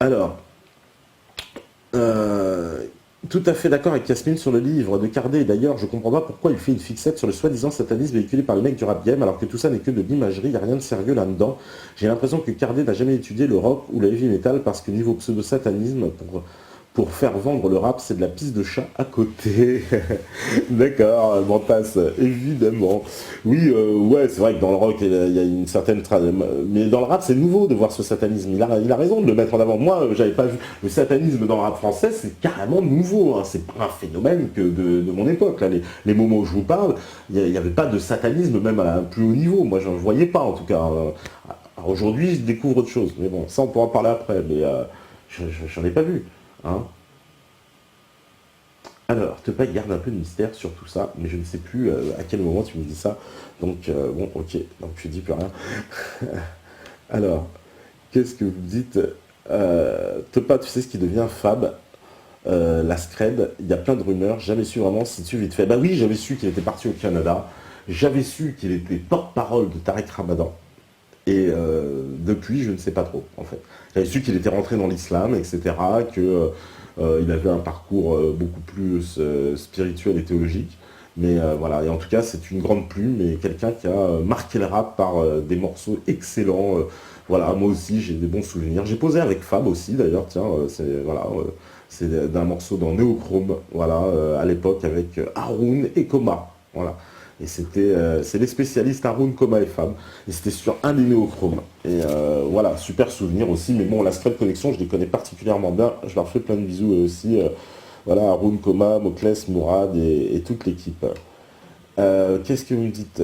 Alors, euh, tout à fait d'accord avec Yasmine sur le livre de Cardé. D'ailleurs, je comprends pas pourquoi il fait une fixette sur le soi-disant satanisme véhiculé par les mecs du rap game, alors que tout ça n'est que de l'imagerie, il n'y a rien de sérieux là-dedans. J'ai l'impression que Cardé n'a jamais étudié le rock ou la heavy metal, parce que niveau pseudo-satanisme, pour faire vendre le rap, c'est de la piste de chat à côté. D'accord, Mantas, évidemment. Oui, ouais, c'est vrai que dans le rock, il y a une certaine... Mais dans le rap, c'est nouveau de voir ce satanisme. Il a raison de le mettre en avant. Moi, j'avais pas vu le satanisme dans le rap français, c'est carrément nouveau. Hein. C'est pas un phénomène que de mon époque. Là. Les moments où je vous parle, il n'y avait pas de satanisme, même à un plus haut niveau. Moi, je ne voyais pas, en tout cas. Alors, aujourd'hui, je découvre autre chose. Mais bon, ça, on pourra en parler après. Mais j'en ai pas vu. Hein. Alors, te pas garde un peu de mystère sur tout ça, mais je ne sais plus à quel moment tu me dis ça. Donc, bon, ok, donc je dis plus rien. Alors, qu'est-ce que vous dites Tepa, tu sais ce qui devient Fab, la Scred, il y a plein de rumeurs, jamais su vraiment si tu vite fait. Bah oui, j'avais su qu'il était parti au Canada, j'avais su qu'il était porte-parole de Tariq Ramadan, et depuis, je ne sais pas trop, en fait. J'avais su qu'il était rentré dans l'islam, etc., que il avait un parcours beaucoup plus spirituel et théologique. Mais voilà, et en tout cas, c'est une grande plume et quelqu'un qui a marqué le rap par des morceaux excellents. Voilà, moi aussi, j'ai des bons souvenirs. J'ai posé avec Fab aussi, d'ailleurs, tiens, c'est d'un morceau dans Néochrome, voilà, à l'époque avec Haroun et Koma. Voilà. Et c'est les spécialistes Haroun, Koma et Fab. Et c'était sur un des néochromes. Et voilà, super souvenir aussi. Mais bon, la Scred Connection, je les connais particulièrement bien. Je leur fais plein de bisous eux aussi. Voilà, Haroun, Koma, Mokles, Mourad et toute l'équipe. Qu'est-ce que vous me dites?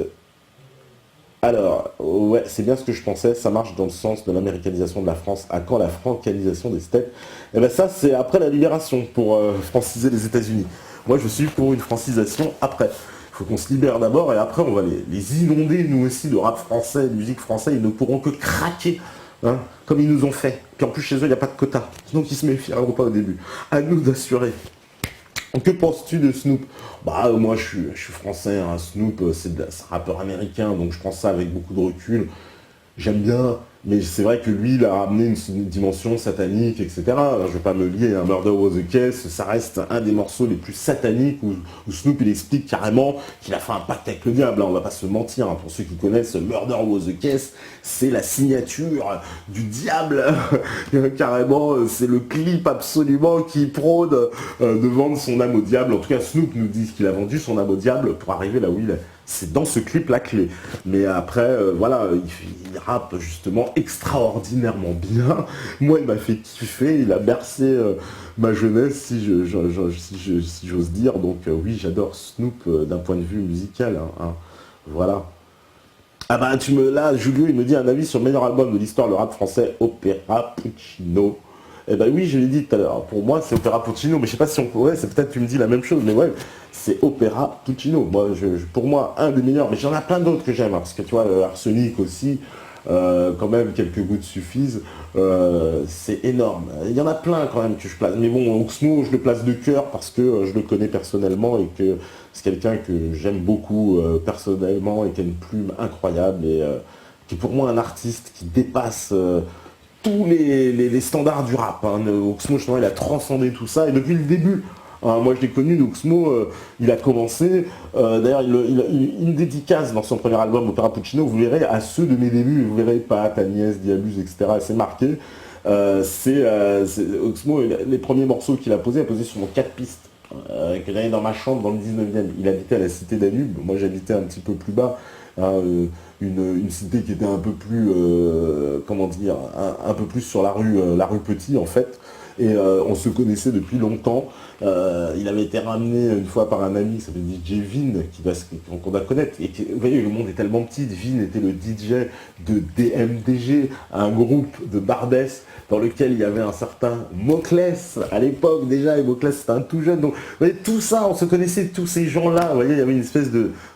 Alors, ouais, c'est bien ce que je pensais. Ça marche dans le sens de l'américanisation de la France. À quand la francanisation des steppes? Eh bien ça, c'est après la libération pour franciser les États-Unis. Moi, je suis pour une francisation après. Il faut qu'on se libère d'abord et après, on va les inonder, nous aussi, de rap français, de musique française. Ils ne pourront que craquer, hein, comme ils nous ont fait. Puis en plus, chez eux, il n'y a pas de quota. Donc, ils se méfieront pas au début. À nous d'assurer. Que penses-tu de Snoop? Bah moi je suis français, hein. Snoop c'est un rappeur américain, donc je prends ça avec beaucoup de recul. J'aime bien, mais c'est vrai que lui, il a ramené une dimension satanique, etc. Je vais pas me lier à Murder Was a Case, ça reste un des morceaux les plus sataniques où Snoop il explique carrément qu'il a fait un pacte avec le diable, hein, on va pas se mentir, hein. Pour ceux qui connaissent Murder Was a Case, c'est la signature du diable, carrément, c'est le clip absolument qui prône de vendre son âme au diable. En tout cas, Snoop nous dit qu'il a vendu son âme au diable pour arriver là où il est. C'est dans ce clip la clé. Mais après, voilà, il rappe justement extraordinairement bien. Moi, il m'a fait kiffer, il a bercé ma jeunesse, si j'ose dire. Donc oui, j'adore Snoop d'un point de vue musical. Hein. Voilà. Ah bah là, Julio, il me dit un avis sur le meilleur album de l'histoire, le rap français, Opéra Puccino. Eh ben oui, je l'ai dit tout à l'heure. Pour moi, c'est Opéra Puccino, mais je sais pas si on pourrait, c'est peut-être tu me dis la même chose, mais ouais, c'est Opéra Puccino. Moi, pour moi, un des meilleurs, mais j'en ai plein d'autres que j'aime, hein, parce que tu vois, Arsenic aussi, quand même, quelques gouttes suffisent. C'est énorme. Il y en a plein quand même que je place. Mais bon, Oxmo, je le place de cœur parce que je le connais personnellement et que c'est quelqu'un que j'aime beaucoup personnellement et qui a une plume incroyable et qui est pour moi un artiste qui dépasse tous les standards du rap. Hein. Oxmo, justement, il a transcendé tout ça et depuis le début. Hein, moi, je l'ai connu, Oxmo, il a commencé. D'ailleurs, il dédicace dans son premier album, Opéra Puccino, vous verrez, à ceux de mes débuts, vous verrez, Pat, Agnès, Diabuse, etc. C'est marqué. Oxmo, les premiers morceaux qu'il a posé sur mon 4 pistes. Que j'avais dans ma chambre dans le 19e. Il habitait à la cité Danube, moi j'habitais un petit peu plus bas, hein, une cité qui était un peu plus, comment dire, un peu plus sur la rue Petit en fait. Et on se connaissait depuis longtemps. Il avait été ramené une fois par un ami qui s'appelle DJ Vin, qu'on doit connaître. Et vous voyez, le monde est tellement petit. Vin était le DJ de DMDG, un groupe de Barbès dans lequel il y avait un certain Mokles à l'époque déjà. Et Mokles c'était un tout jeune. Donc, vous voyez, tout ça, on se connaissait, tous ces gens-là. Vous voyez, il y avait une espèce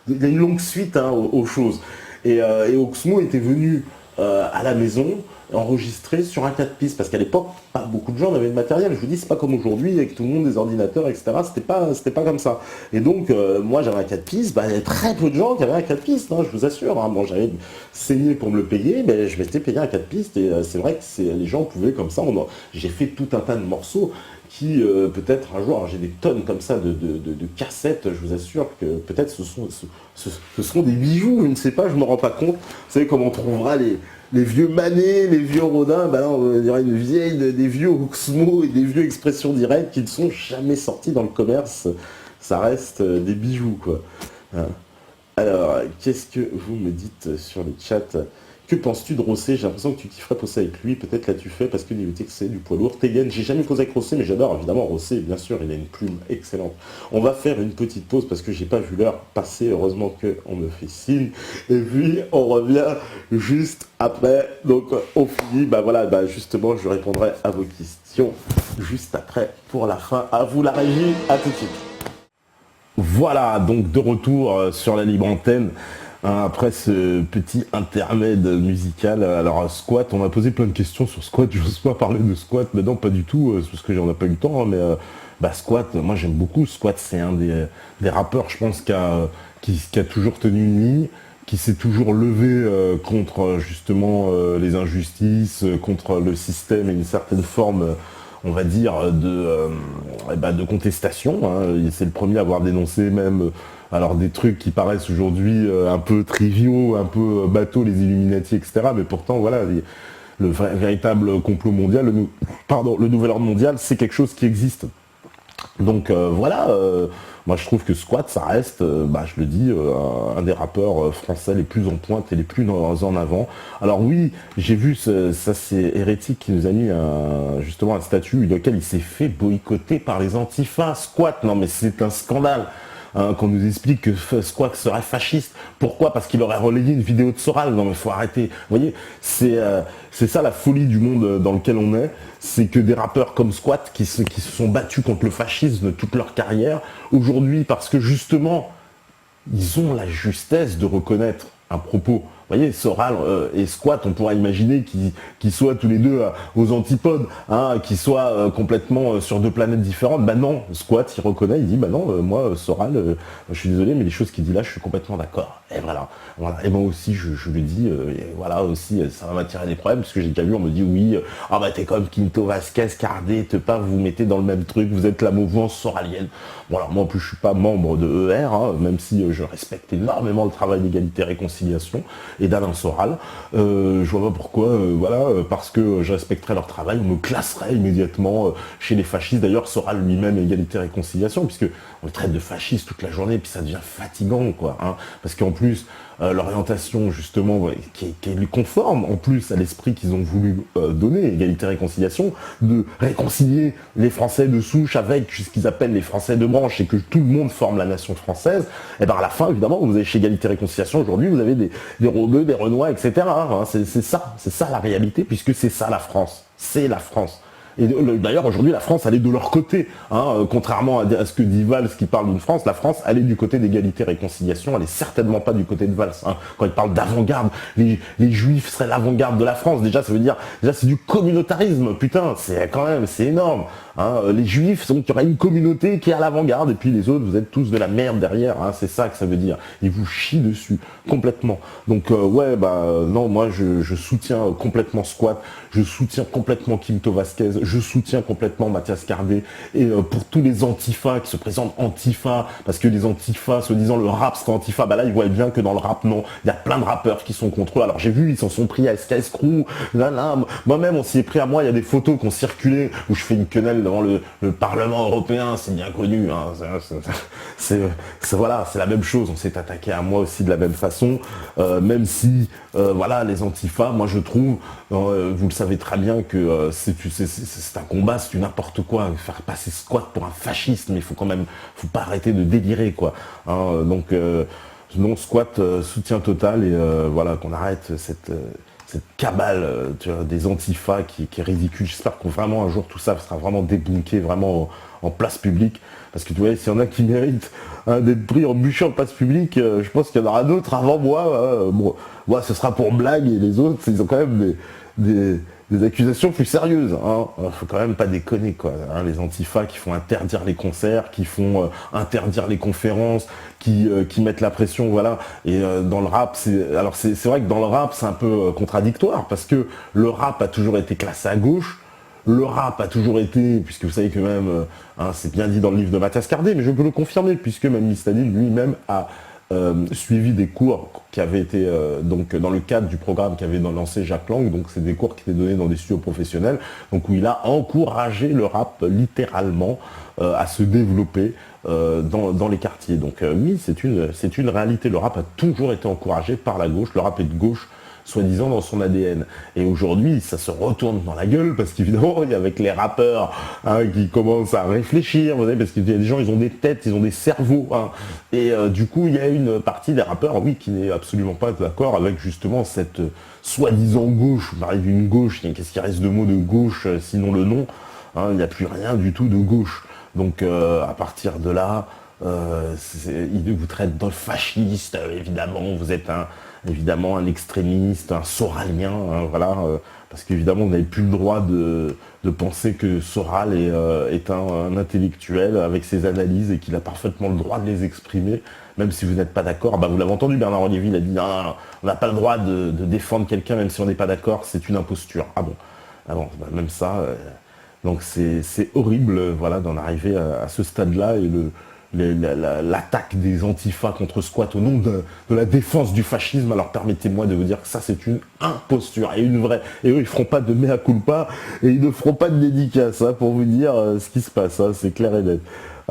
il y a une longue suite hein, aux choses. Et Oxmo était venu à la maison. enregistrer sur un 4 pistes, parce qu'à l'époque, pas beaucoup de gens avaient le matériel. Je vous dis, c'est pas comme aujourd'hui, avec tout le monde des ordinateurs, etc. C'était pas comme ça. Et donc, moi, j'avais un 4 pistes, bah, il y avait très peu de gens qui avaient un 4 pistes, hein, je vous assure. Hein. Bon, j'avais saigné pour me le payer, mais je m'étais payé un 4 pistes, et c'est vrai que les gens pouvaient comme ça. J'ai fait tout un tas de morceaux qui, peut-être un jour, j'ai des tonnes comme ça de cassettes, je vous assure que peut-être ce seront des bijoux, je ne sais pas, je ne me rends pas compte. Vous savez, comme on trouvera les vieux Manet, les vieux Rodin, ben là, on dirait des vieux Oxmo et des vieux Expression Directe qui ne sont jamais sortis dans le commerce. Ça reste des bijoux, quoi. Hein. Alors, qu'est-ce que vous me dites sur le chat? Que penses-tu de Rosset? J'ai l'impression que tu kifferais poser avec lui. Peut-être l'as-tu fait parce que niveau c'est du poids lourd. Tegen, j'ai jamais posé avec Rosset, mais j'adore évidemment Rosset. Bien sûr, il a une plume excellente. On va faire une petite pause parce que j'ai pas vu l'heure passer. Heureusement qu'on me fait signe. Et puis, on revient juste après. Donc, on finit. Bah voilà, bah justement, je répondrai à vos questions juste après pour la fin. À vous la régie. À tout de suite. Voilà, donc de retour sur la libre antenne. Hein, après ce petit intermède musical, alors squat, on m'a posé plein de questions sur squat, je n'ose pas parler de squat, mais non pas du tout, parce que j'en ai pas eu le temps, hein, mais bah, squat, moi j'aime beaucoup, squat c'est un des rappeurs, je pense, qui a toujours tenu une ligne, qui s'est toujours levé contre justement les injustices, contre le système et une certaine forme on va dire, de contestation. Hein. C'est le premier à avoir dénoncé même alors des trucs qui paraissent aujourd'hui un peu triviaux, un peu bateaux, les Illuminati, etc. Mais pourtant, voilà, véritable complot mondial, le nouvel ordre mondial, c'est quelque chose qui existe. Donc voilà, moi je trouve que Squat, ça reste, je le dis, un des rappeurs français les plus en pointe et les plus en avant. Alors oui, j'ai vu, ça c'est Hérétique qui nous a mis justement un statut lequel il s'est fait boycotter par les antifas. Squat, non mais c'est un scandale. Hein, qu'on nous explique que Squat serait fasciste. Pourquoi? Parce qu'il aurait relayé une vidéo de Soral. Non mais faut arrêter. Vous voyez, c'est ça la folie du monde dans lequel on est. C'est que des rappeurs comme Squat qui se sont battus contre le fascisme toute leur carrière, aujourd'hui parce que justement, ils ont la justesse de reconnaître un propos. Vous voyez, Soral et Squat, on pourrait imaginer qu'ils soient tous les deux aux antipodes, hein, qu'ils soient complètement sur deux planètes différentes. Bah non, Squat, il reconnaît, il dit, bah non, moi, Soral, je suis désolé, mais les choses qu'il dit là, je suis complètement d'accord. Et voilà. Et moi aussi, je le dis, et voilà, aussi, ça va m'attirer des problèmes, parce que j'ai déjà vu, on me dit, oui, ah bah t'es comme Quinto Vasquez, Cardé, vous mettez dans le même truc, vous êtes la mouvance soralienne. Bon alors moi en plus je suis pas membre de ER, hein, même si je respecte énormément le travail d'égalité et réconciliation et d'Alain Soral. Je vois pas pourquoi, parce que je respecterais leur travail, on me classerait immédiatement chez les fascistes. D'ailleurs Soral lui-même égalité et réconciliation, puisque on le traite de fasciste toute la journée, et puis ça devient fatigant, quoi. Hein, parce qu'en plus, l'orientation justement qui est lui conforme en plus à l'esprit qu'ils ont voulu donner, égalité réconciliation, de réconcilier les Français de souche avec ce qu'ils appellent les Français de branche et que tout le monde forme la nation française, et ben à la fin évidemment vous avez chez égalité réconciliation aujourd'hui vous avez des Rebeux, des Renois, etc. Hein, c'est ça la réalité, puisque c'est ça la France, c'est la France. Et d'ailleurs, aujourd'hui, la France, elle est de leur côté. Hein, contrairement à ce que dit Valls, qui parle d'une France, la France, elle est du côté d'égalité et réconciliation. Elle est certainement pas du côté de Valls. Hein. Quand il parle d'avant-garde, les Juifs seraient l'avant-garde de la France. Déjà, ça veut dire, c'est du communautarisme. Putain, c'est énorme. Hein. Les Juifs, donc, il y aurait une communauté qui est à l'avant-garde, et puis les autres, vous êtes tous de la merde derrière. Hein. C'est ça que ça veut dire. Ils vous chient dessus, complètement. Donc, non, moi, je soutiens complètement Squat. Je soutiens complètement Quinto Vasquez. Je soutiens complètement Mathias Cardé. Et pour tous les antifas qui se présentent antifa, parce que les antifas, soi-disant le rap serait antifa, bah là ils voient bien que dans le rap, non. Il y a plein de rappeurs qui sont contre eux. Alors j'ai vu, ils s'en sont pris à SKS Crew. Là, moi-même on s'y est pris à moi. Il y a des photos qui ont circulé où je fais une quenelle devant le Parlement européen, c'est bien connu. Hein. Voilà, c'est la même chose. On s'est attaqué à moi aussi de la même façon. Même si, les antifas, moi je trouve, vous le savez très bien que c'est un combat, c'est du n'importe quoi. Faire passer Squat pour un fasciste, mais faut pas arrêter de délirer, quoi. Hein, donc, non, Squat, soutien total, et qu'on arrête cette cabale des antifas qui est ridicule. J'espère que vraiment un jour tout ça sera vraiment débunké, vraiment en place publique. Parce que tu vois, s'il y en a qui méritent d'être pris en bûcher en place publique, je pense qu'il y en aura d'autres avant moi. Moi, ce sera pour blague, et les autres, ils ont quand même des accusations plus sérieuses. Hein. Faut quand même pas déconner, quoi. Hein, les antifas qui font interdire les concerts, qui font interdire les conférences, qui mettent la pression, voilà. Et dans le rap, c'est vrai que dans le rap, c'est un peu contradictoire, parce que le rap a toujours été classé à gauche. Le rap a toujours été, puisque vous savez que même, c'est bien dit dans le livre de Mathias Cardé, mais je peux le confirmer, puisque même Mistadil lui-même a suivi des cours qui avaient été donc dans le cadre du programme qu'avait lancé Jacques Lang, donc c'est des cours qui étaient donnés dans des studios professionnels, donc où il a encouragé le rap littéralement à se développer dans les quartiers. Donc oui, c'est une réalité. Le rap a toujours été encouragé par la gauche. Le rap est de gauche, soi-disant dans son ADN. Et aujourd'hui, ça se retourne dans la gueule, parce qu'évidemment, il y a avec les rappeurs qui commencent à réfléchir, vous savez, parce qu'il y a des gens, ils ont des têtes, ils ont des cerveaux. Et du coup, il y a une partie des rappeurs, oui, qui n'est absolument pas d'accord avec justement cette soi-disant gauche. On parle d'une gauche, qu'est-ce qui reste de mots de gauche, sinon le nom. Il n'y a plus rien du tout de gauche. Donc à partir de là, ils vous traitent de fasciste, évidemment, vous êtes évidemment un extrémiste, un soralien, voilà, parce qu'évidemment vous n'avez plus le droit de penser que Soral est un intellectuel avec ses analyses et qu'il a parfaitement le droit de les exprimer, même si vous n'êtes pas d'accord. Vous l'avez entendu, Bernard Olivier, il a dit non, on n'a pas le droit de défendre quelqu'un même si on n'est pas d'accord, c'est une imposture. Même ça... Donc c'est horrible, voilà, d'en arriver à ce stade-là, et l'attaque des antifas contre squat au nom de la défense du fascisme. Alors permettez-moi de vous dire que ça, c'est une imposture, et une vraie. Et eux, ils feront pas de mea culpa, et ils ne feront pas de dédicace, pour vous dire ce qui se passe, c'est clair et net.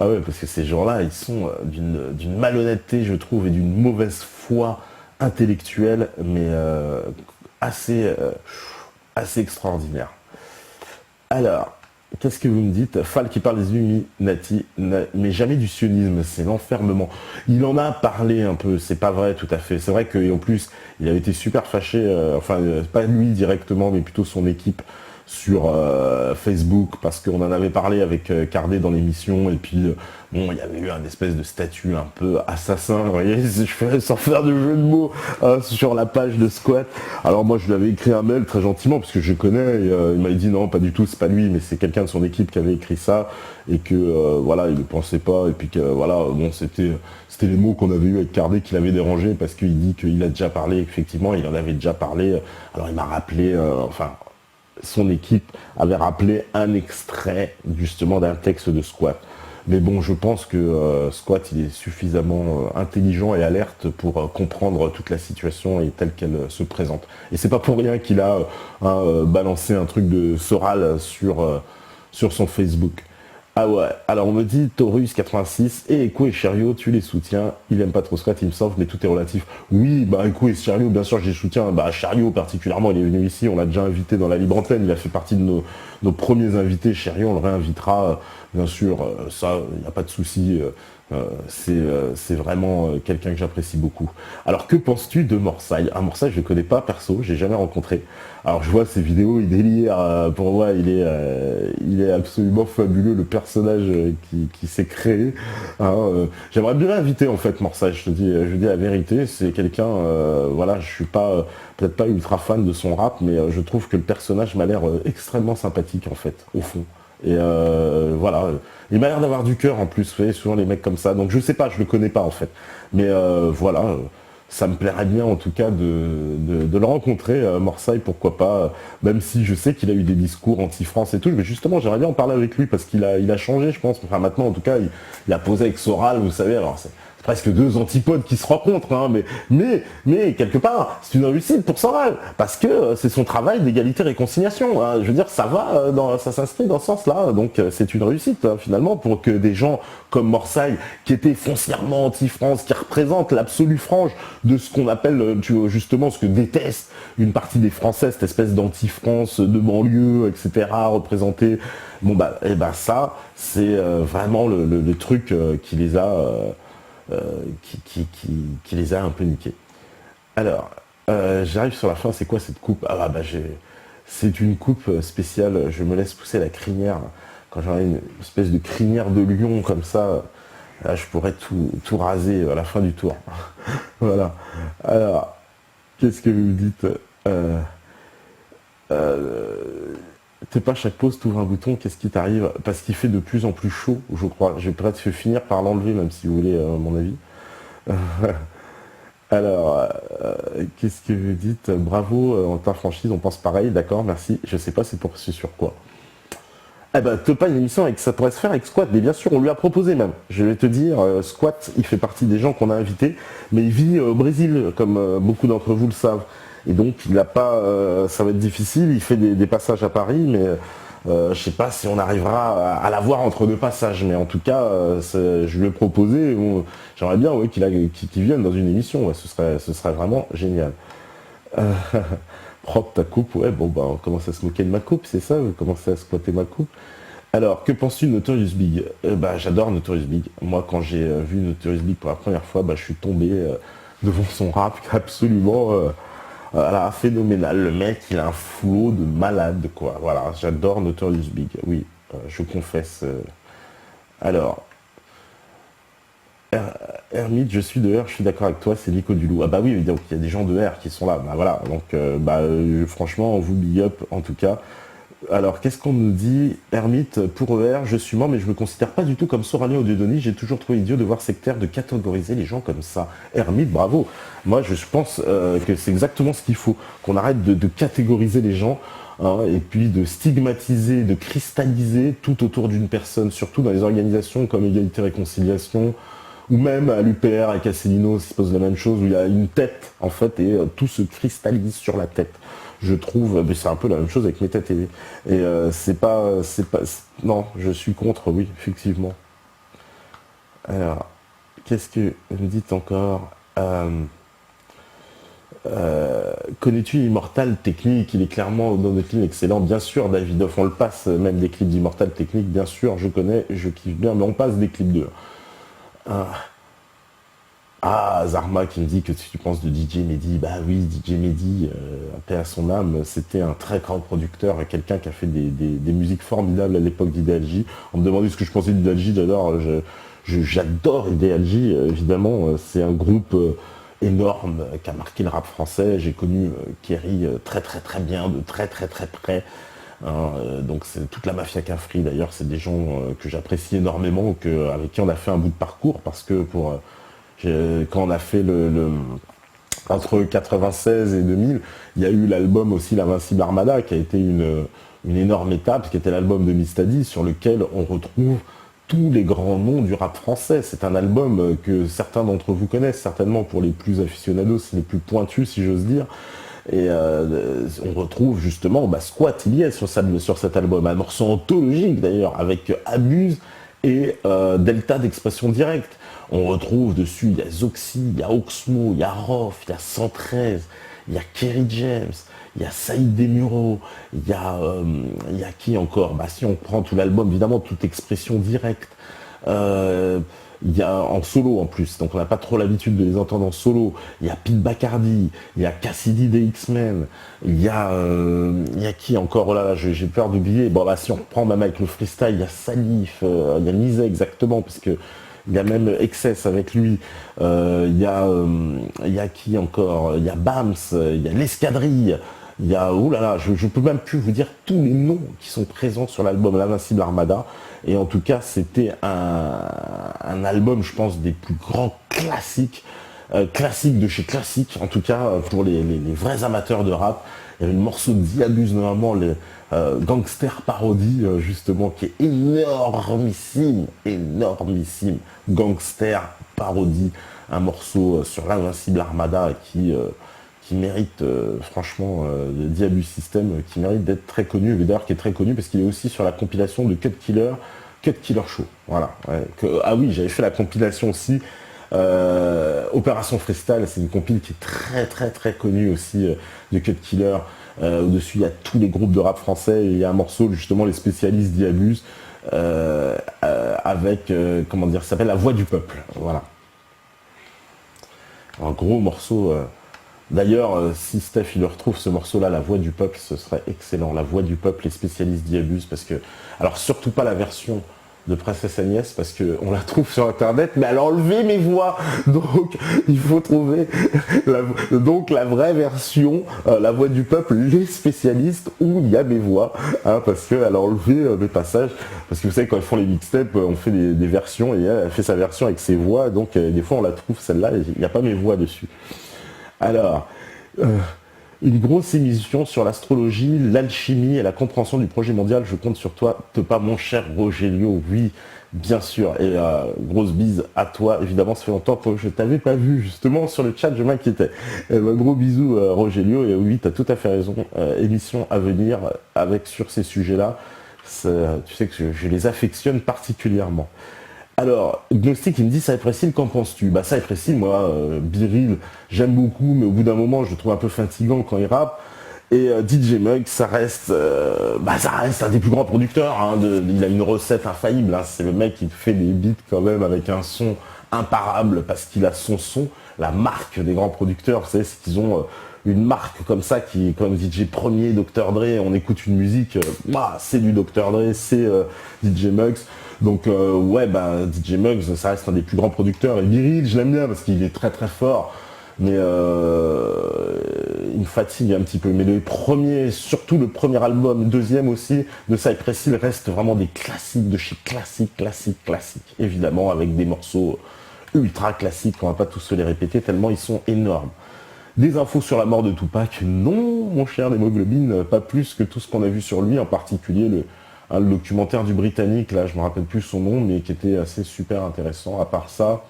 Ah ouais, parce que ces gens-là, ils sont d'une malhonnêteté, je trouve, et d'une mauvaise foi intellectuelle, mais assez extraordinaire. Alors, qu'est-ce que vous me dites? Fall qui parle des Illuminati, mais jamais du sionisme, c'est l'enfermement. Il en a parlé un peu, c'est pas vrai tout à fait. C'est vrai qu'en plus, il avait été super fâché, pas lui directement, mais plutôt son équipe sur Facebook, parce qu'on en avait parlé avec Cardé dans l'émission, et puis bon, il y avait eu un espèce de statut un peu assassin, vous voyez, je fais sans faire de jeu de mots, sur la page de Squat. Alors moi, je lui avais écrit un mail très gentiment, parce que je connais, et il m'avait dit non, pas du tout, c'est pas lui, mais c'est quelqu'un de son équipe qui avait écrit ça, et que voilà, il ne pensait pas, et puis que voilà, bon, c'était les mots qu'on avait eu avec Cardé qui l'avaient dérangé, parce qu'il dit qu'il a déjà parlé, effectivement, il en avait déjà parlé. Alors il m'a rappelé, son équipe avait rappelé un extrait justement d'un texte de Squat. Mais bon, je pense que Squat, il est suffisamment intelligent et alerte pour comprendre toute la situation et telle qu'elle se présente. Et c'est pas pour rien qu'il a balancé un truc de Soral sur son Facebook. Ah ouais, alors on me dit Taurus 86 et Echo et Cherio, tu les soutiens. Il aime pas trop Squat, il me semble, mais tout est relatif. Oui, Echo et Cherio, bien sûr, je les soutiens. Cherio particulièrement, il est venu ici, on l'a déjà invité dans la Libre Antenne, il a fait partie de nos premiers invités. Cherio, on le réinvitera, bien sûr, ça, il n'y a pas de souci. C'est vraiment quelqu'un que j'apprécie beaucoup. Alors que penses-tu de Morsaille? Morsaille, je ne connais pas perso, j'ai jamais rencontré. Alors je vois ses vidéos, il délire, pour moi il est absolument fabuleux, le personnage qui s'est créé. J'aimerais bien l'inviter en fait, Morsaille, je dis la vérité, c'est quelqu'un, je suis pas peut-être pas ultra fan de son rap, mais je trouve que le personnage m'a l'air extrêmement sympathique en fait, au fond. Et il m'a l'air d'avoir du cœur en plus, vous voyez, souvent les mecs comme ça, donc je sais pas, je le connais pas en fait, mais ça me plairait bien en tout cas de le rencontrer, Morsaille, pourquoi pas, même si je sais qu'il a eu des discours anti-France et tout, mais justement j'aimerais bien en parler avec lui, parce qu'il a changé, je pense, maintenant en tout cas, il a posé avec Soral, vous savez, alors c'est presque deux antipodes qui se rencontrent, mais quelque part, c'est une réussite pour Soral, parce que c'est son travail d'égalité-réconciliation. Je veux dire, ça va, ça s'inscrit dans ce sens-là, donc c'est une réussite, finalement, pour que des gens comme Morsaille, qui étaient foncièrement anti-France, qui représentent l'absolue frange de ce qu'on appelle, justement, ce que déteste une partie des Français, cette espèce d'anti-France, de banlieue, etc., représentée. Ça, c'est vraiment le truc qui les a... qui les a un peu niqués. Alors, j'arrive sur la fin, c'est quoi cette coupe? C'est une coupe spéciale, je me laisse pousser la crinière. Quand j'aurai une espèce de crinière de lion comme ça, là, je pourrais tout raser à la fin du tour. Voilà. Alors, qu'est-ce que vous me dites? Euh, T'es pas chaque pause, t'ouvres un bouton, qu'est-ce qui t'arrive? Parce qu'il fait de plus en plus chaud, je crois. Je vais peut-être finir par l'enlever, même si vous voulez mon avis. Alors, qu'est-ce que vous dites? Bravo, en ta franchise, on pense pareil, d'accord, merci. Je sais pas, c'est sur quoi. Eh ben, t'as pas une émission avec ça pourrait se faire avec Squat, mais bien sûr, on lui a proposé même. Je vais te dire, Squat, il fait partie des gens qu'on a invités, mais il vit au Brésil, comme beaucoup d'entre vous le savent. Et donc, il n'a pas, ça va être difficile. Il fait des passages à Paris, mais je sais pas si on arrivera à l'avoir entre deux passages. Mais en tout cas, je lui ai proposé. J'aimerais bien, ouais, qu'il vienne dans une émission. Ouais, ce serait vraiment génial. Euh, Propre ta coupe, ouais, bon bah on commence à se moquer de ma coupe, c'est ça, vous commencez à squatter ma coupe. Alors, que penses-tu de Notorious Big? Bah j'adore Notorious Big. Moi quand j'ai vu Notorious Big pour la première fois, bah je suis tombé devant son rap absolument voilà, phénoménal. Le mec il a un flow de malade quoi. Voilà, j'adore Notorious Big, oui, je confesse. Alors, Hermite, je suis de R, je suis d'accord avec toi, c'est Nico Dulou. Ah bah oui, donc il y a des gens de R qui sont là. Bah voilà, donc franchement, on vous big up en tout cas. Alors, qu'est-ce qu'on nous dit? Hermite, pour ER, je suis mort, mais je me considère pas du tout comme Sorania ou Dieudonné. J'ai toujours trouvé idiot de voir sectaire, de catégoriser les gens comme ça. Hermite, bravo. Moi, je pense que c'est exactement ce qu'il faut. Qu'on arrête de catégoriser les gens, hein, et puis de stigmatiser, de cristalliser tout autour d'une personne, surtout dans les organisations comme Égalité Réconciliation, ou même à l'UPR avec Asselineau, il se pose la même chose, où il y a une tête, en fait, et tout se cristallise sur la tête. Je trouve, mais c'est un peu la même chose avec Meta TV. Et non, je suis contre, oui, effectivement. Alors, qu'est-ce que vous me dites encore? Connais-tu Immortal Technique? Il est clairement dans des clips excellents. Bien sûr, Davidoff, on le passe, même des clips d'Immortal Technique, bien sûr, je connais, je kiffe bien, mais on passe des clips d'eux. Ah, Zarma qui me dit que tu penses de DJ Mehdi. Bah oui, DJ Mehdi, paix à son âme, c'était un très grand producteur, quelqu'un qui a fait des musiques formidables à l'époque d'Ideal J. On me demandait ce que je pensais d'Ideal J, j'adore Ideal J, évidemment, c'est un groupe énorme qui a marqué le rap français. J'ai connu Kerry très très très bien, de très très très près. Hein, donc c'est toute la mafia Cafri d'ailleurs, c'est des gens que j'apprécie énormément, avec qui on a fait un bout de parcours, parce que quand on a fait entre 96 et 2000, il y a eu l'album aussi L'Invincible Armada, qui a été une énorme étape, qui était l'album de Mistadi, sur lequel on retrouve tous les grands noms du rap français. C'est un album que certains d'entre vous connaissent, certainement pour les plus aficionados, les plus pointus, si j'ose dire. Et on retrouve justement Squat, il y est sur cet album, un morceau anthologique d'ailleurs, avec Abuse et Delta d'Expression Directe. On retrouve dessus, il y a Zoxy, il y a Oxmo, il y a Rof, il y a 113, il y a Kerry James, il y a Saïd Desmureaux, il y a qui encore? Bah si on prend tout l'album, évidemment, toute Expression Directe. Il y a en solo en plus, donc on n'a pas trop l'habitude de les entendre en solo. Il y a Pete Bacardi, il y a Cassidy des X-Men, il y a qui encore? Oh là là, j'ai peur d'oublier. Bon bah si on reprend même avec le freestyle, il y a Salif, il y a Nizet exactement, parce que il y a même Excess avec lui. Il y a qui encore? Il y a Bams, il y a l'Escadrille. Il y a, oulala, je peux même plus vous dire tous les noms qui sont présents sur l'album L'Invincible Armada. Et en tout cas, c'était un album, je pense, des plus grands classiques, classiques de chez classique, en tout cas pour les vrais amateurs de rap. Il y avait le morceau de Diabuse, normalement, le Gangster Parodie, justement, qui est énormissime, énormissime. Gangster Parodie, un morceau sur l'Invincible Armada qui mérite, franchement, Diabus System, qui mérite d'être très connu, et d'ailleurs qui est très connu parce qu'il est aussi sur la compilation de Cut Killer Show. Voilà. Ouais. Ah oui, j'avais fait la compilation aussi. Opération Freestyle, c'est une compile qui est très très très connue aussi de Cut Killer. Au-dessus, il y a tous les groupes de rap français. Et il y a un morceau, justement, les spécialistes Diabus, avec, comment dire, ça s'appelle La Voix du Peuple. Voilà. Un gros morceau. D'ailleurs, si Steph il retrouve ce morceau-là, La Voix du Peuple, ce serait excellent. La Voix du Peuple, les spécialistes Diabus, parce que, alors surtout pas la version de Princesse Agnès parce qu'on la trouve sur internet, mais elle a enlevé mes voix, donc il faut trouver la vraie version, la voix du peuple, les spécialistes où il y a mes voix, hein, parce qu'elle a enlevé mes passages, parce que vous savez quand ils font les mixtapes, on fait des versions et elle fait sa version avec ses voix, donc des fois on la trouve celle-là et il n'y a pas mes voix dessus. Alors, une grosse émission sur l'astrologie, l'alchimie et la compréhension du projet mondial. Je compte sur toi, pas mon cher Rogelio. Oui, bien sûr. Et grosse bise à toi. Évidemment, ça fait longtemps que je t'avais pas vu. Justement, sur le chat, je m'inquiétais. Gros bisous, Rogelio. Et oui, tu as tout à fait raison. Émission à venir avec sur ces sujets-là. Tu sais que je les affectionne particulièrement. Alors, Gnostic, il me dit Cypress Hill, qu'en penses-tu? Bah Cypress Hill, moi, Biril, j'aime beaucoup, mais au bout d'un moment, je le trouve un peu fatigant quand il rappe. Et DJ Mugg, ça reste un des plus grands producteurs. Hein, il a une recette infaillible. Hein, c'est le mec qui fait des beats quand même avec un son imparable parce qu'il a son son. La marque des grands producteurs, vous savez, c'est qu'ils ont une marque comme ça qui est comme DJ Premier, Dr Dre. On écoute une musique, c'est du Dr Dre, c'est DJ Muggs. Donc DJ Muggs, ça reste un des plus grands producteurs. Et Biril, je l'aime bien parce qu'il est très très fort. Mais il me fatigue un petit peu. Mais le premier, surtout le premier album, le deuxième aussi, de Cypress Hill, reste vraiment des classiques de chez classique. Évidemment, avec des morceaux ultra classiques, on va pas tous se les répéter, tellement ils sont énormes. Des infos sur la mort de Tupac? Non, mon cher Hémoglobine, pas plus que tout ce qu'on a vu sur lui, en particulier le documentaire du Britannique, là, je me rappelle plus son nom, mais qui était assez super intéressant. À part ça,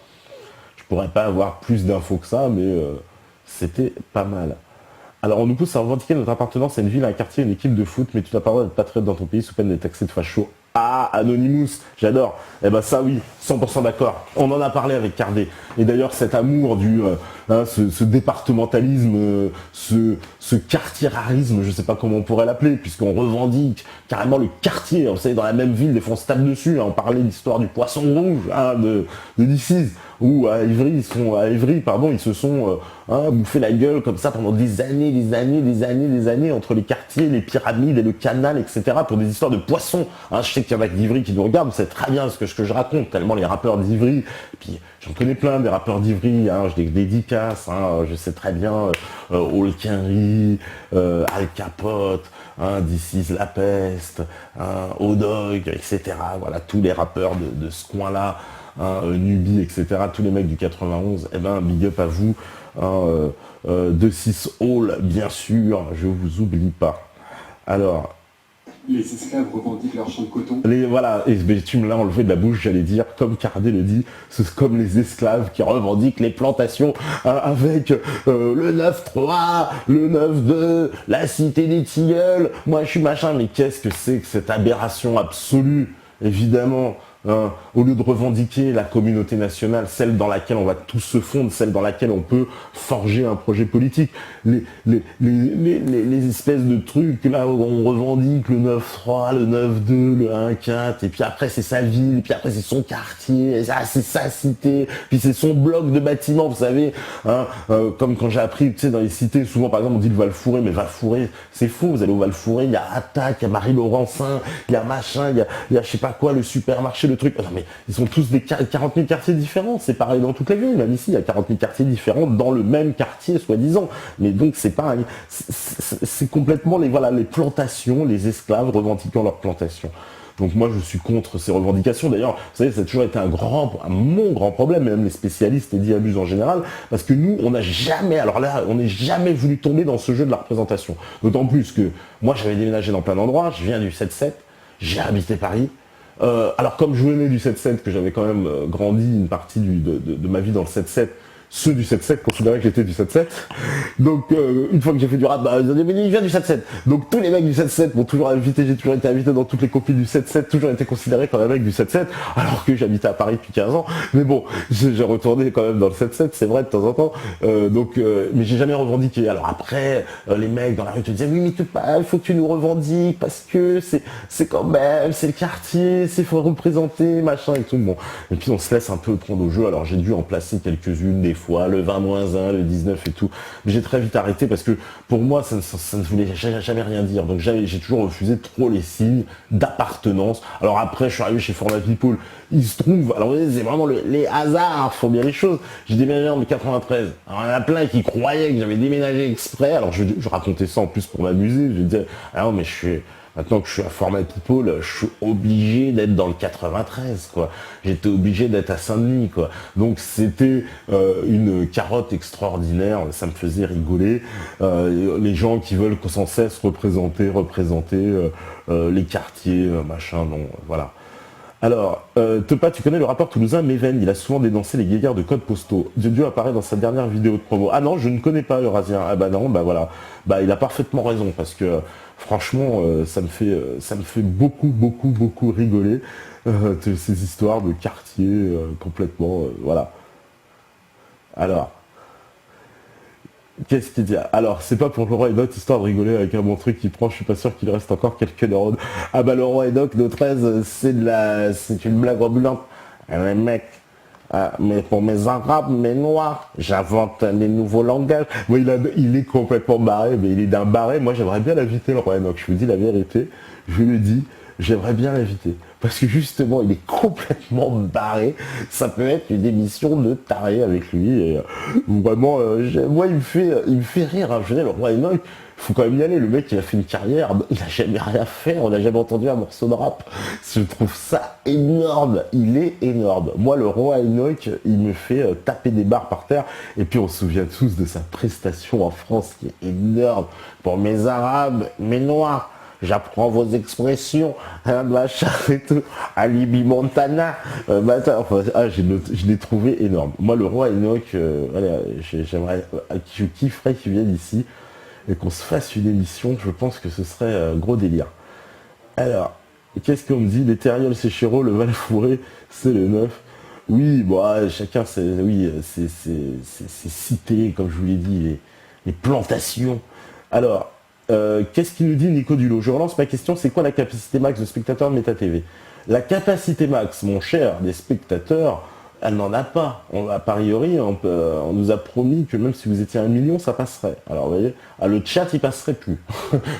je pourrais pas avoir plus d'infos que ça, mais c'était pas mal. Alors, on nous pousse à revendiquer notre appartenance à une ville, à un quartier, à une équipe de foot, mais tu n'as pas le droit d'être patriote dans ton pays sous peine d'être taxé de facho. Ah, Anonymous, j'adore. Eh ben ça oui, 100% d'accord. On en a parlé avec Cardé. Et d'ailleurs cet amour du ce départementalisme, ce quartierarisme, je sais pas comment on pourrait l'appeler, puisqu'on revendique carrément le quartier. Vous savez, dans la même ville, des fois on se tape dessus. Hein, on parlait de l'histoire du poisson rouge de DC's, où à Ivry, ils se sont bouffé la gueule comme ça pendant des années entre les quartiers, les pyramides et le canal, etc. pour des histoires de poissons. Hein, je sais qu'il y en a d'Ivry qui nous regardent, vous savez très bien ce que je raconte, tellement les rappeurs d'Ivry, et puis j'en connais plein des rappeurs d'Ivry, hein, je les dédicace, hein, je sais très bien All Quinry, Al Capote, DC's La Peste, Odog, etc. Voilà, tous les rappeurs de ce coin-là, Nubi, etc. Tous les mecs du 91, big up à vous. 2-6 Hall, bien sûr, je vous oublie pas. Alors, les esclaves revendiquent leur champ de coton. Et tu me l'as enlevé de la bouche, j'allais dire, comme Cardé le dit, c'est comme les esclaves qui revendiquent les plantations avec le 9-3, le 9-2, la cité des tilleuls, moi je suis machin, mais qu'est-ce que c'est que cette aberration absolue, évidemment. Au lieu de revendiquer la communauté nationale, celle dans laquelle on va tous se fondre, celle dans laquelle on peut forger un projet politique, les espèces de trucs là où on revendique le 9-3, le 9-2, le 1-4, et puis après c'est sa ville, et puis après c'est son quartier, c'est sa cité, puis c'est son bloc de bâtiments, vous savez, comme quand j'ai appris, tu sais, dans les cités, souvent par exemple on dit le Val-Fouré, mais Val-Fouré, c'est faux, vous allez au Val-Fouré, il y a Attaque, il y a Marie-Laurencin, il y a machin, il y a je sais pas quoi, le supermarché, le truc. Non mais ils sont tous des 40 000 quartiers différents, c'est pareil dans toutes les villes, même ici il y a 40 000 quartiers différents dans le même quartier soi-disant. Mais donc c'est pareil, c'est complètement les plantations, les esclaves revendiquant leurs plantations. Donc moi je suis contre ces revendications. D'ailleurs, vous savez, ça a toujours été mon grand problème, même les spécialistes et diabusent en général, parce que nous, on n'est jamais voulu tomber dans ce jeu de la représentation. D'autant plus que moi j'avais déménagé dans plein d'endroits, je viens du 7-7, j'ai habité Paris. Alors comme je venais du 7-7, que j'avais quand même grandi une partie de ma vie dans le 7-7, ceux du 7-7 considéraient que j'étais du 7-7. Donc une fois que j'ai fait du rap, ils ont dit mais il vient du 7-7. Donc tous les mecs du 7-7 m'ont toujours invité, j'ai toujours été invité dans toutes les copies du 7-7, toujours été considéré comme un mec du 7-7, alors que j'habitais à Paris depuis 15 ans. Mais bon, j'ai retourné quand même dans le 7-7, c'est vrai de temps en temps. Mais j'ai jamais revendiqué. Alors après, les mecs dans la rue te disaient oui mais il faut que tu nous revendiques parce que c'est quand même, c'est le quartier, c'est faut représenter, machin et tout. Bon. Et puis on se laisse un peu prendre au jeu. Alors j'ai dû en placer quelques-unes, des fois, le 20-1, le 19 et tout. Mais j'ai très vite arrêté parce que pour moi, ça ne voulait jamais rien dire. Donc j'ai toujours refusé trop les signes d'appartenance. Alors après, je suis arrivé chez Format People. Il se trouve, alors vous voyez, c'est vraiment les hasards font bien les choses. J'ai déménagé en 93. Alors il y en a plein qui croyaient que j'avais déménagé exprès. Alors je racontais ça en plus pour m'amuser. Je disais, ah non mais maintenant que je suis à Format People, je suis obligé d'être dans le 93, quoi. J'étais obligé d'être à Saint-Denis, quoi. Donc c'était une carotte extraordinaire, ça me faisait rigoler. Les gens qui veulent sans cesse représenter les quartiers, machin, non, voilà. Alors, Tepa, tu connais le rappeur toulousain Méven, il a souvent dénoncé les guéguerres de codes postaux. Dieu apparaît dans sa dernière vidéo de promo. Ah non, je ne connais pas Eurasien. Ah bah non, bah voilà. Bah il a parfaitement raison, parce que franchement, ça me fait beaucoup rigoler, ces histoires de quartier complètement, voilà. Alors, qu'est-ce qu'il dit? Alors, c'est pas pour le roi Enoch, histoire de rigoler avec un bon truc qui prend, je suis pas sûr qu'il reste encore quelques neurones. Ah bah le roi Enoch de 13, c'est une blague ambulante. Eh, mais mec, mais pour mes arabes, mes noirs, j'invente des nouveaux langages. Moi, il est complètement barré, mais il est d'un barré. Moi, j'aimerais bien l'inviter, le roi Enoch. Je vous dis la vérité, je le dis, j'aimerais bien l'inviter. Parce que justement, il est complètement barré. Ça peut être une émission de taré avec lui. Et, vraiment, moi, il me fait rire. Hein. Je veux dire, le roi Enoch, il faut quand même y aller. Le mec, il a fait une carrière. Il n'a jamais rien fait. On n'a jamais entendu un morceau de rap. Je trouve ça énorme. Il est énorme. Moi, le roi Enoch, il me fait taper des barres par terre. Et puis, on se souvient tous de sa prestation en France qui est énorme. Pour mes arabes, mes noirs. J'apprends vos expressions, machin et tout, Alibi Montana, je l'ai trouvé énorme. Moi, le roi Enoch, je kifferais qu'il vienne ici et qu'on se fasse une émission, je pense que ce serait gros délire. Alors, qu'est-ce qu'on me dit? Les Terrioles, c'est Chéreau, le Val Fourré, c'est le 9. Oui, bon, chacun, c'est cité, comme je vous l'ai dit, les plantations. Alors, qu'est-ce qu'il nous dit Nico Dulot? Je relance ma question, c'est quoi la capacité max de spectateurs de Méta TV? La capacité max, mon cher, des spectateurs, elle n'en a pas. A priori, on nous a promis que même si vous étiez 1 million, ça passerait. Alors vous voyez, le chat, il passerait plus.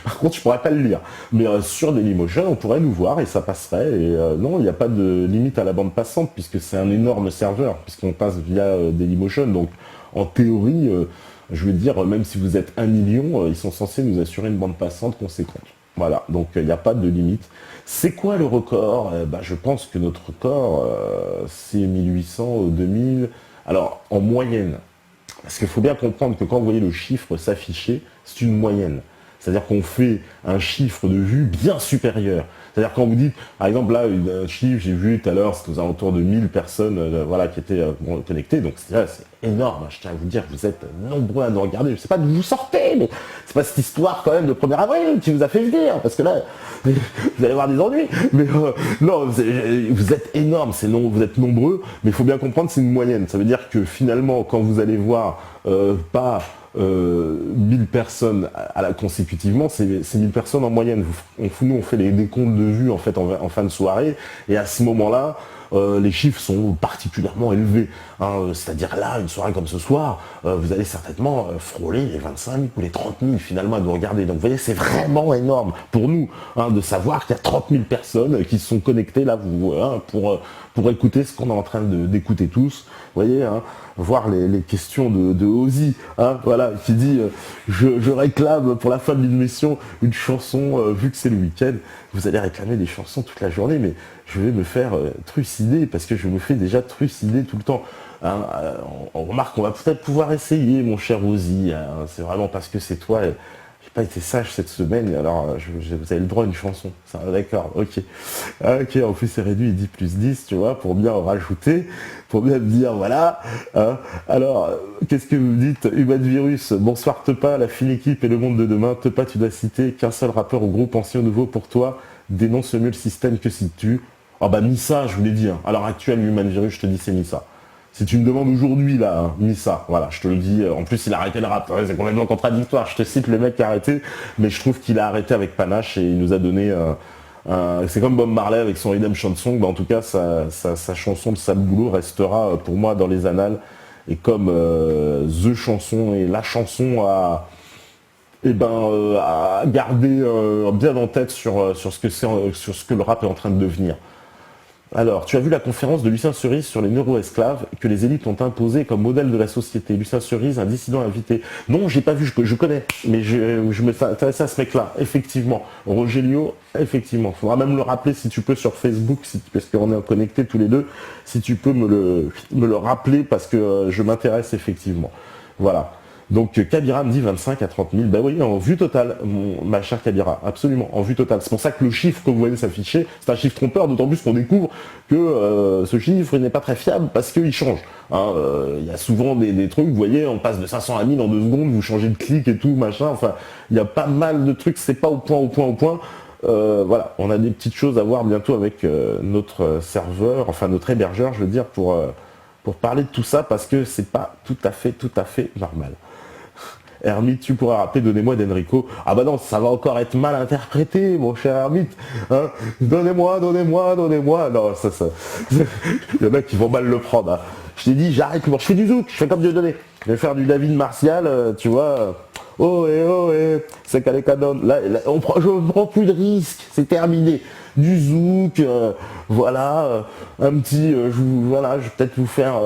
Par contre, je pourrais pas le lire. Mais sur Dailymotion, on pourrait nous voir et ça passerait. Et non, il n'y a pas de limite à la bande passante, puisque c'est un énorme serveur, puisqu'on passe via Dailymotion. Donc, en théorie... je veux dire, même si vous êtes 1 million, ils sont censés nous assurer une bande passante conséquente. Voilà, donc il n'y a pas de limite. C'est quoi le record? Je pense que notre record, c'est 1800, 2000. Alors, en moyenne, parce qu'il faut bien comprendre que quand vous voyez le chiffre s'afficher, c'est une moyenne. C'est-à-dire qu'on fait un chiffre de vue bien supérieur. C'est-à-dire quand vous dites, par exemple là, un chiffre, j'ai vu tout à l'heure, c'était aux alentours de 1000 personnes qui étaient connectées, donc c'est énorme, je tiens à vous dire, vous êtes nombreux à nous regarder, je sais pas d'où vous sortez, mais c'est pas cette histoire quand même de 1er avril qui vous a fait venir, parce que là, vous allez avoir des ennuis, mais non, vous êtes énorme, vous êtes nombreux, mais il faut bien comprendre, c'est une moyenne, ça veut dire que finalement, quand vous allez voir pas 1000 personnes consécutivement, c'est 1000 personnes en moyenne. Nous, on fait les décomptes de vues en fait en fin de soirée, et à ce moment-là, les chiffres sont particulièrement élevés. Hein. C'est-à-dire là, une soirée comme ce soir, vous allez certainement frôler les 25 000 ou les 30 000 finalement à nous regarder. Donc vous voyez, c'est vraiment énorme pour nous de savoir qu'il y a 30 000 personnes qui se sont connectées là pour écouter ce qu'on est en train d'écouter tous. Vous voyez, voir les questions de Ozzy, voilà, qui dit je réclame pour la fin de l'émission une chanson, vu que c'est le week-end, vous allez réclamer des chansons toute la journée, mais je vais me faire trucider, parce que je me fais déjà trucider tout le temps. On remarque qu'on va peut-être pouvoir essayer, mon cher Ozzy, c'est vraiment parce que c'est toi, j'ai pas été sage cette semaine, alors vous avez le droit à une chanson. D'accord, ok. Ok, en plus c'est réduit, il dit +10, tu vois, pour bien en rajouter, pour bien me dire, voilà. Alors, qu'est-ce que vous dites? Human Virus, bonsoir Tepa, la fine équipe et le monde de demain. Tepa, tu dois citer qu'un seul rappeur ou groupe ancien ou nouveau pour toi, dénonce mieux le système que si tu... Ah bah Missa, je vous l'ai dit, à l'heure actuelle, Human Virus, je te dis c'est Missa. Si tu me demandes aujourd'hui, là, Missa, voilà, je te le dis, en plus il a arrêté le rap, c'est complètement contradictoire, je te cite le mec qui a arrêté, mais je trouve qu'il a arrêté avec panache et il nous a donné, c'est comme Bob Marley avec son Redemption Song, en tout cas sa chanson de Sale Boulot restera pour moi dans les annales, et comme The Chanson et la chanson à garder bien en tête sur ce que le rap est en train de devenir. Alors, tu as vu la conférence de Lucien Cerise sur les neuro-esclaves que les élites ont imposé comme modèle de la société. Lucien Cerise, un dissident invité. Non, j'ai pas vu, je connais, mais je me suis intéressé à ce mec-là, effectivement. Rogelio, effectivement. Faudra même le rappeler si tu peux sur Facebook, parce qu'on est connectés tous les deux, si tu peux me le rappeler parce que je m'intéresse effectivement. Voilà. Donc Kabira me dit 25 à 30 000, ben oui, en vue totale, ma chère Kabira, absolument, en vue totale. C'est pour ça que le chiffre que vous voyez s'afficher, c'est un chiffre trompeur, d'autant plus qu'on découvre que ce chiffre n'est pas très fiable parce qu'il change. Il y a souvent des trucs, vous voyez, on passe de 500 à 1000 en 2 secondes, vous changez de clic et tout, machin, enfin, il y a pas mal de trucs, c'est pas au point. Voilà, on a des petites choses à voir bientôt avec notre serveur, enfin notre hébergeur, je veux dire, pour parler de tout ça, parce que c'est pas tout à fait normal. Hermite, tu pourras rappeler, donnez-moi d'Enrico. Ah bah non, ça va encore être mal interprété, mon cher Hermite. Hein, donnez-moi. Non, ça. Il y en a qui vont mal le prendre. Hein. Je t'ai dit, j'arrête, je fais du zouk, je fais comme Dieu donné. Je vais faire du David Martial, tu vois. Oh, c'est Kalékadon. Là, je ne prends plus de risques, c'est terminé. Du zouk, voilà, un petit, je vais peut-être vous faire...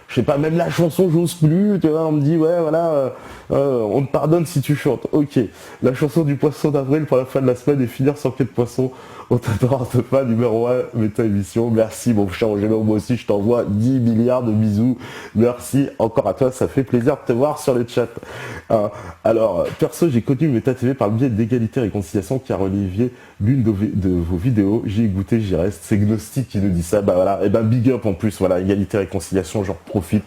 je sais pas, même la chanson j'ose plus, tu vois, on me dit ouais voilà, on te pardonne si tu chantes. Ok, la chanson du poisson d'avril pour la fin de la semaine et finir sans queue de poisson. On t'adore, te pas numéro 1, méta émission. Merci mon cher Angelo, moi aussi je t'envoie 10 milliards de bisous. Merci encore à toi, ça fait plaisir de te voir sur le chat. Alors, perso, j'ai connu Méta TV par le biais d'égalité et réconciliation qui a relié l'une de vos vidéos. J'y ai goûté, j'y reste. C'est Gnostic qui nous dit ça, bah voilà, et ben big up en plus, voilà, égalité et réconciliation, j'en profite.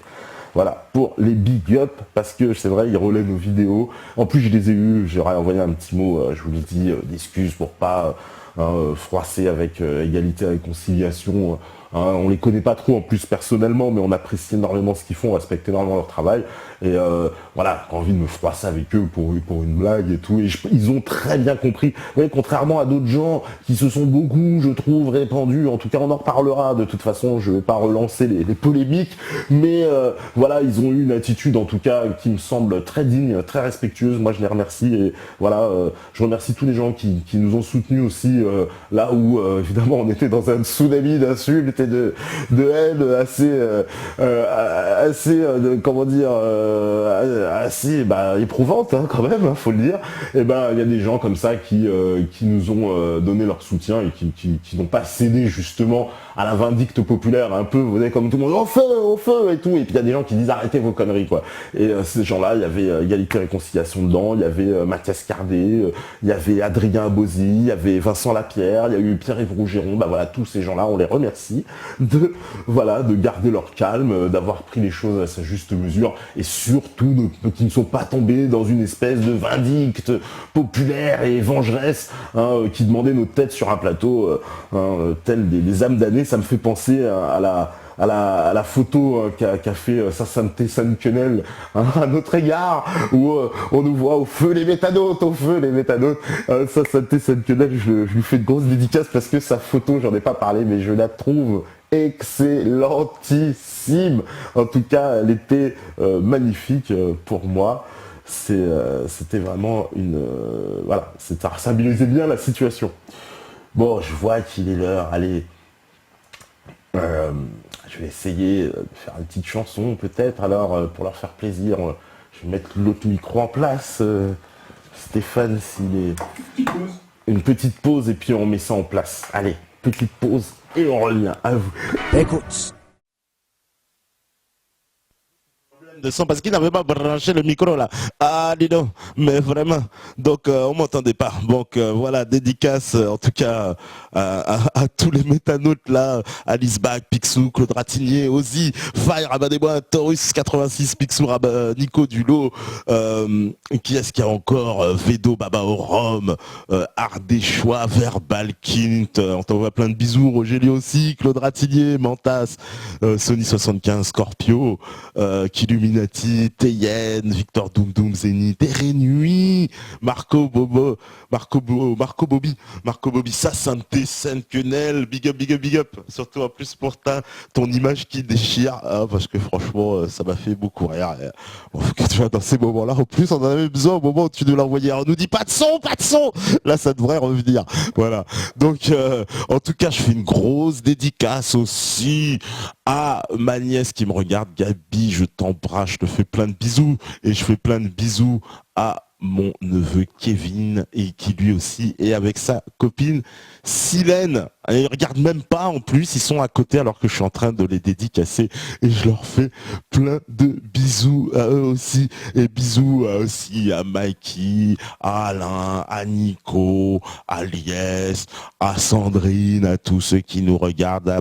Voilà, pour les big up, parce que c'est vrai, ils relaient nos vidéos. En plus, je les ai eus, j'aurais envoyé un petit mot, je vous l'ai dit, d'excuses pour pas froisser avec égalité et réconciliation. On les connaît pas trop en plus personnellement, mais on apprécie énormément ce qu'ils font, on respecte énormément leur travail. Et voilà, j'ai envie de me froisser avec eux pour une blague et tout. Et ils ont très bien compris. Vous voyez, contrairement à d'autres gens qui se sont beaucoup, je trouve, répandus, en tout cas on en reparlera de toute façon, je vais pas relancer les polémiques, mais voilà, ils ont eu une attitude en tout cas qui me semble très digne, très respectueuse. Moi je les remercie et voilà, je remercie tous les gens qui nous ont soutenus aussi là où évidemment on était dans un tsunami d'insultes et de haine assez comment dire, assez éprouvante quand même, hein, faut le dire. Et il y a des gens comme ça qui nous ont donné leur soutien et qui n'ont pas cédé justement à la vindicte populaire un peu, vous voyez, comme tout le monde au feu et tout. Et puis il y a des gens qui disent arrêtez vos conneries quoi. Et ces gens-là, il y avait égalité réconciliation dedans, il y avait Mathias Cardet, il y avait Adrien Abosi, il y avait Vincent Lapierre, il y a eu Pierre-Yves Rougeron. Voilà, tous ces gens-là, on les remercie de garder leur calme, d'avoir pris les choses à sa juste mesure et surtout qui ne sont pas tombés dans une espèce de vindicte populaire et vengeresse qui demandait notre tête sur un plateau tel des âmes damnées. Ça me fait penser à la photo qu'a fait Sainte Sankenel à notre égard, où on nous voit au feu les métanotes. Sainte Sankenel, je lui fais de grosses dédicaces parce que sa photo, j'en ai pas parlé, mais je la trouve excellentissime. En tout cas, elle était magnifique pour moi. C'était vraiment voilà, ça symbolisait bien la situation. Bon, je vois qu'il est l'heure, allez. Je vais essayer de faire une petite chanson peut-être, alors pour leur faire plaisir, je vais mettre l'autre micro en place. Stéphane, s'il est... Une petite pause et puis on met ça en place. Allez, petite pause et on revient à vous. Écoute. De son parce qu'il n'avait pas branché le micro là. Ah dis donc, mais vraiment. Donc on m'entendait pas. Donc voilà, dédicace en tout cas à tous les métanotes là, Alice Bach, Picsou, Claude Ratignier, Ozzy, Fire, Rabat des Bois, Taurus 86, Picsou, Nico Dulot, qui est-ce qu'il y a encore, Vedo, Baba au Rhum, Ardéchois, Verbal Kint, on t'envoie plein de bisous, Rogelio aussi, Claude Ratignier, Mantas, Sony 75, Scorpio, Kilumi Illuminati, Teyen, Victor Doom Doom, Zénith, Nuit, Marco Bobby, ça Santé, Sainte Quenelle, big up, surtout en plus pour ton image qui déchire, parce que franchement ça m'a fait beaucoup rire. Bon, que tu vois, dans ces moments-là, en plus on en avait besoin au moment où tu nous l'envoyais, on nous dit pas de son, là ça devrait revenir, voilà. Donc en tout cas je fais une grosse dédicace aussi à ma nièce qui me regarde, Gabi, je t'embrasse, je te fais plein de bisous, et je fais plein de bisous à mon neveu Kevin, et qui lui aussi est avec sa copine Silène. Ils regardent même pas en plus, ils sont à côté alors que je suis en train de les dédicacer, et je leur fais plein de bisous à eux aussi, et bisous aussi à Mikey, à Alain, à Nico, à Lies, à Sandrine, à tous ceux qui nous regardent,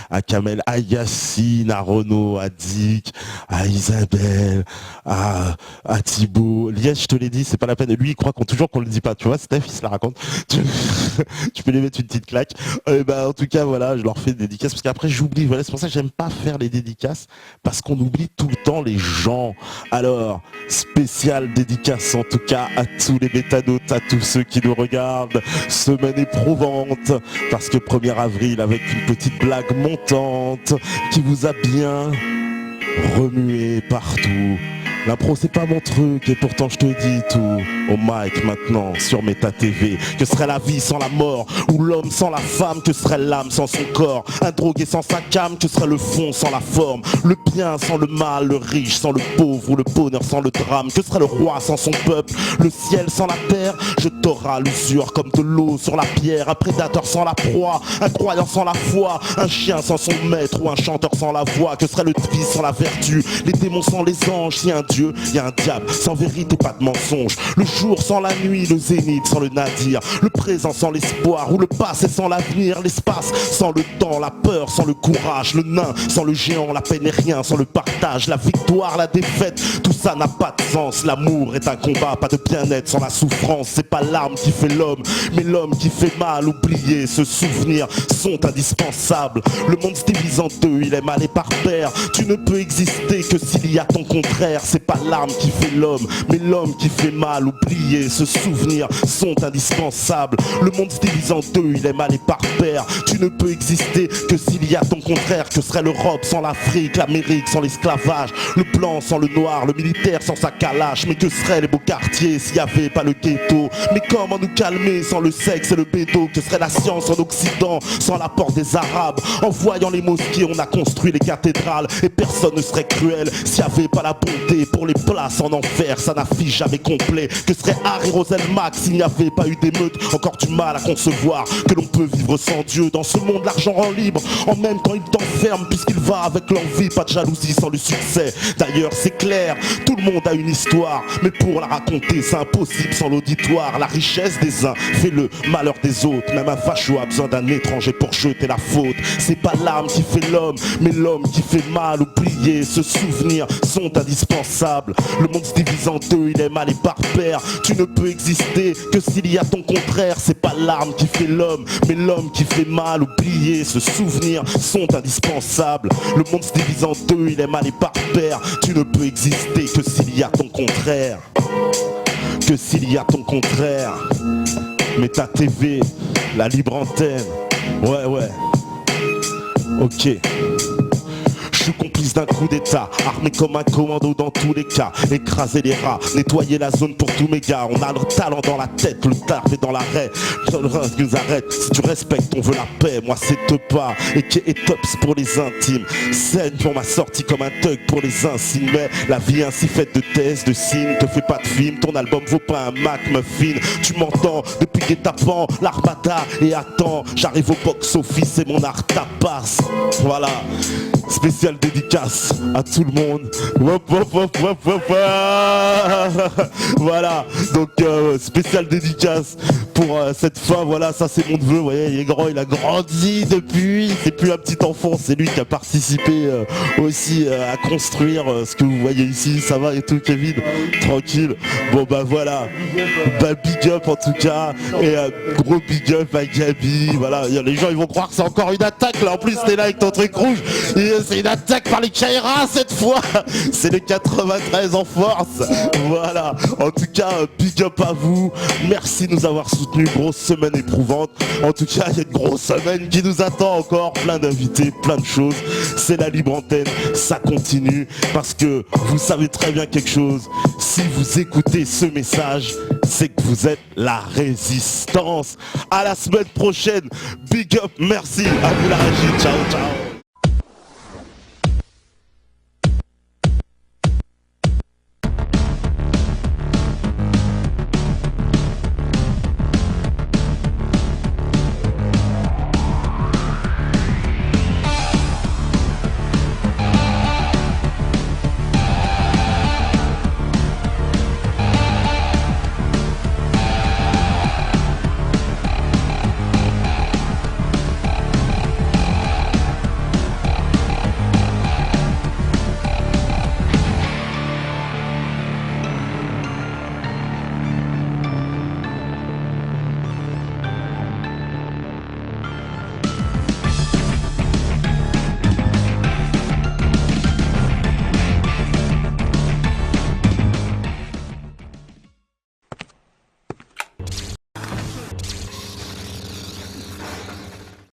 à Kamel, à Yacine, à Renaud, à Dick, à Isabelle, à Thibaut. Lies, je te l'ai dit, c'est pas la peine. Lui, il croit toujours qu'on le dit pas. Tu vois, Steph, il se la raconte. Tu peux les mettre une petite claque. En tout cas, voilà, je leur fais des dédicaces parce qu'après, j'oublie. Voilà, c'est pour ça que j'aime pas faire les dédicaces parce qu'on oublie tout le temps les gens. Alors, spécial dédicace en tout cas à tous les métanotes, à tous ceux qui nous regardent. Semaine éprouvante parce que 1er avril avec une petite blague montante qui vous a bien remué partout. L'impro c'est pas mon truc et pourtant je te dis tout au mic maintenant sur Méta TV. Que serait la vie sans la mort, ou l'homme sans la femme, que serait l'âme sans son corps, un drogué sans sa came, que serait le fond sans la forme, le bien sans le mal, le riche sans le pauvre, ou le bonheur sans le drame, que serait le roi sans son peuple, le ciel sans la terre. Je t'aurai l'usure comme de l'eau sur la pierre, un prédateur sans la proie, un croyant sans la foi, un chien sans son maître ou un chanteur sans la voix. Que serait le vice sans la vertu, les démons sans les anges, si un Dieu, il y a un diable sans vérité, pas de mensonge. Le jour sans la nuit, le zénith sans le nadir, le présent sans l'espoir, ou le passé sans l'avenir, l'espace sans le temps, la peur sans le courage, le nain sans le géant, la peine et rien sans le partage, la victoire, la défaite, tout ça n'a pas de sens. L'amour est un combat, pas de bien-être sans la souffrance. C'est pas l'arme qui fait l'homme, mais l'homme qui fait mal. Oublier, se souvenir sont indispensables. Le monde se divise en deux, il est mal et par pair. Tu ne peux exister que s'il y a ton contraire. C'est pas l'arme qui fait l'homme, mais l'homme qui fait mal. Oublier, se souvenir sont indispensables. Le monde se divise en deux, il est mal et par pair. Tu ne peux exister que s'il y a ton contraire. Que serait l'Europe sans l'Afrique, l'Amérique sans l'esclavage, le blanc sans le noir, le militaire sans sa calache. Mais que seraient les beaux quartiers s'il n'y avait pas le ghetto? Mais comment nous calmer sans le sexe et le bédo? Que serait la science en Occident sans l'apport des Arabes? En voyant les mosquées, on a construit les cathédrales, et personne ne serait cruel s'il n'y avait pas la bonté. Pour les places en enfer, ça n'affiche jamais complet. Que serait Harry Roselmack s'il n'y avait pas eu d'émeute? Encore du mal à concevoir que l'on peut vivre sans Dieu. Dans ce monde, l'argent rend libre, en même temps il t'enferme, puisqu'il va avec l'envie. Pas de jalousie sans le succès. D'ailleurs c'est clair, tout le monde a une histoire, mais pour la raconter c'est impossible sans l'auditoire. La richesse des uns fait le malheur des autres. Même un facho a besoin d'un étranger pour jeter la faute. C'est pas l'arme qui fait l'homme, mais l'homme qui fait mal. Oublier, se souvenir sont indispensables. Le monde se divise en deux, il est mal et par pair. Tu ne peux exister que s'il y a ton contraire. C'est pas l'arme qui fait l'homme, mais l'homme qui fait mal. Oublier, se souvenir sont indispensables. Le monde se divise en deux, il est mal et par pair. Tu ne peux exister que s'il y a ton contraire. Que s'il y a ton contraire. Méta TV, la libre antenne. Ouais. Ok. Je suis complice d'un coup d'état, armé comme un commando dans tous les cas. Écraser les rats, nettoyer la zone pour tous mes gars. On a le talent dans la tête, le taf est dans l'arrêt. Nous arrête, si tu respectes on veut la paix. Moi c'est te pas, et tops pour les intimes. Scène pour ma sortie comme un thug pour les insignes. Mais la vie ainsi faite de tests, de signes. Te fais pas de film, ton album vaut pas un Mac muffin. Tu m'entends depuis les tapants, l'armada. Et attends, j'arrive au box office et mon art tapasse. Voilà. Spécial dédicace à tout le monde. Voilà, donc spécial dédicace pour cette fin. Voilà, ça c'est mon neveu, vous voyez, il est grand, il a grandi depuis. C'est plus un petit enfant, c'est lui qui a participé aussi à construire ce que vous voyez ici. Ça va et tout, Kevin? Tranquille. Bon bah voilà, bah big up en tout cas, et gros big up à Gabi. Voilà, les gens ils vont croire que c'est encore une attaque là. En plus t'es là avec ton truc rouge, et c'est une attaque. attaque par les Kaira cette fois. C'est le 93 en force. Voilà. En tout cas, big up à vous. Merci de nous avoir soutenus. Grosse semaine éprouvante. En tout cas, il y a une grosse semaine qui nous attend encore. Plein d'invités, plein de choses. C'est la libre antenne. Ça continue. Parce que vous savez très bien quelque chose. Si vous écoutez ce message, c'est que vous êtes la résistance. À la semaine prochaine. Big up. Merci à vous la régie. Ciao, ciao.